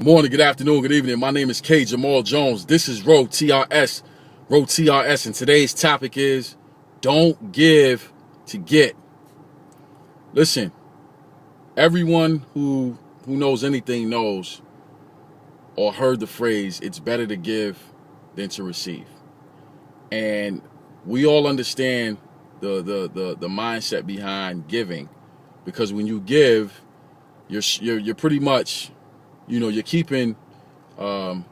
Good morning, good afternoon, good evening. My name is K. Jamal Jones. This is Row TRS. And today's topic is don't give to get. Listen, everyone who knows anything knows or heard the phrase, it's better to give than to receive. And we all understand the mindset behind giving, because when you give, you're pretty much, you're keeping the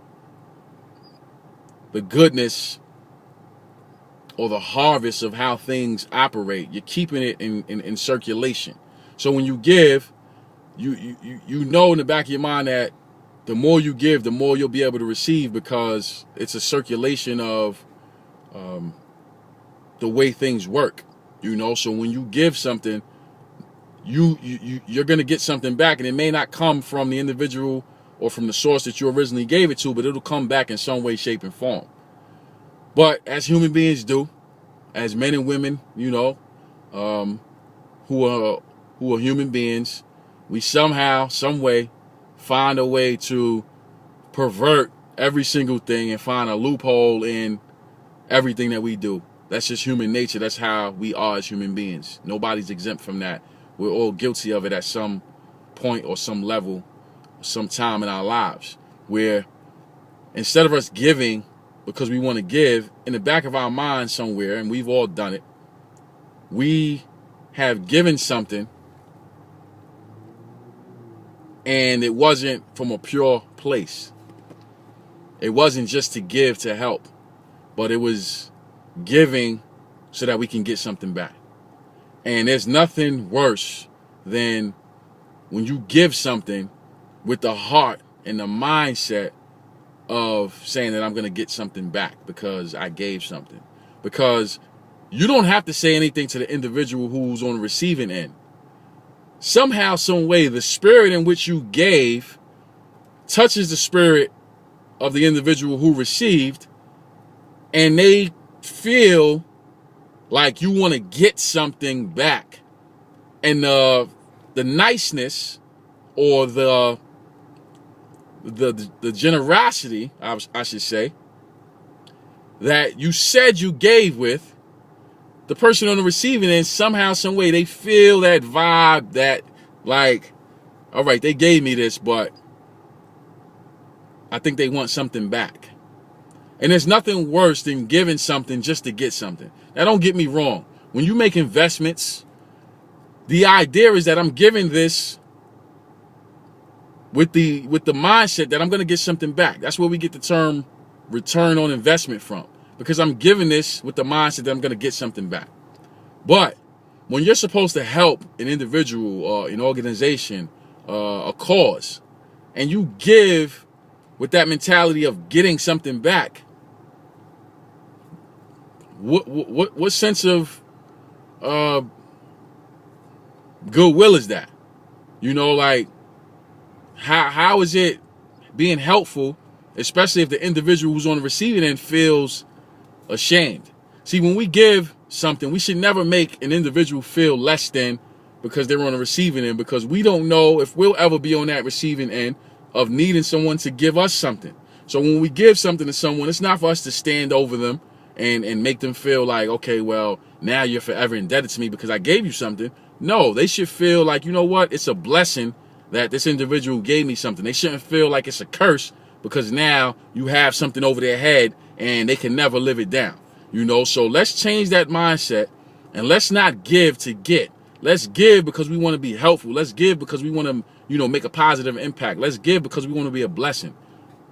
goodness or the harvest of how things operate. You're keeping it in circulation. So when you give, you know in the back of your mind that the more you give, the more you'll be able to receive, because it's a circulation of the way things work. So when you give something, you're going to get something back, and it may not come from the individual or from the source that you originally gave it to, but it'll come back in some way, shape, and form. But as human beings do, as men and women, who are human beings, we somehow, some way, find a way to pervert every single thing and find a loophole in everything that we do. That's just human nature. That's how we are as human beings. Nobody's exempt from that. We're all guilty of it at some point or some level, some time in our lives, where instead of us giving because we want to give, in the back of our mind somewhere, and we've all done it, we have given something and it wasn't from a pure place. It wasn't just to give to help, but it was giving so that we can get something back. And there's nothing worse than when you give something with the heart and the mindset of saying that I'm going to get something back because I gave something. Because you don't have to say anything to the individual who's on the receiving end. Somehow, some way, the spirit in which you gave touches the spirit of the individual who received, and they feel like you want to get something back. And the niceness or the generosity, I should say, that you said you gave with, the person on the receiving end, somehow, some way, they feel that vibe that, like, all right, they gave me this, but I think they want something back. And there's nothing worse than giving something just to get something. Now, don't get me wrong. When you make investments, the idea is that I'm giving this with the mindset that I'm going to get something back. That's where we get the term return on investment from, because I'm giving this with the mindset that I'm going to get something back. But when you're supposed to help an individual or an organization, a cause, and you give with that mentality of getting something back, what sense of goodwill is that? Like, how is it being helpful, especially if the individual who's on the receiving end feels ashamed? See, when we give something, we should never make an individual feel less than because they're on the receiving end, because we don't know if we'll ever be on that receiving end of needing someone to give us something. So when we give something to someone, it's not for us to stand over them and make them feel like, okay, well, now you're forever indebted to me because I gave you something. No, they should feel like, you know what, it's a blessing that this individual gave me something. They shouldn't feel like it's a curse because now you have something over their head and they can never live it down. So let's change that mindset, and let's not give to get. Let's give because we want to be helpful. Let's give because we want to, make a positive impact. Let's give because we want to be a blessing.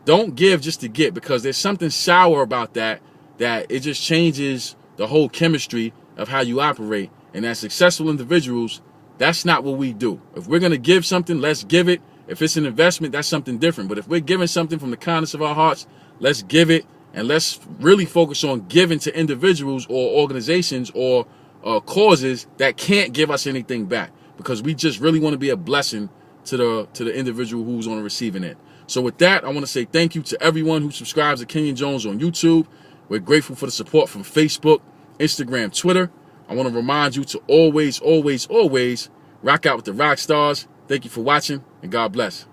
Don't give just to get, because there's something sour about that it just changes the whole chemistry of how you operate. And as successful individuals, that's not what we do. If we're going to give something, let's give it. If it's an investment, that's something different. But if we're giving something from the kindness of our hearts, let's give it. And let's really focus on giving to individuals or organizations or causes that can't give us anything back, because we just really want to be a blessing to the individual who's on the receiving end. So with that, I want to say thank you to everyone who subscribes to Kenyon Jones on YouTube. We're grateful for the support from Facebook, Instagram, Twitter. I want to remind you to always, always, always rock out with the rock stars. Thank you for watching, and God bless.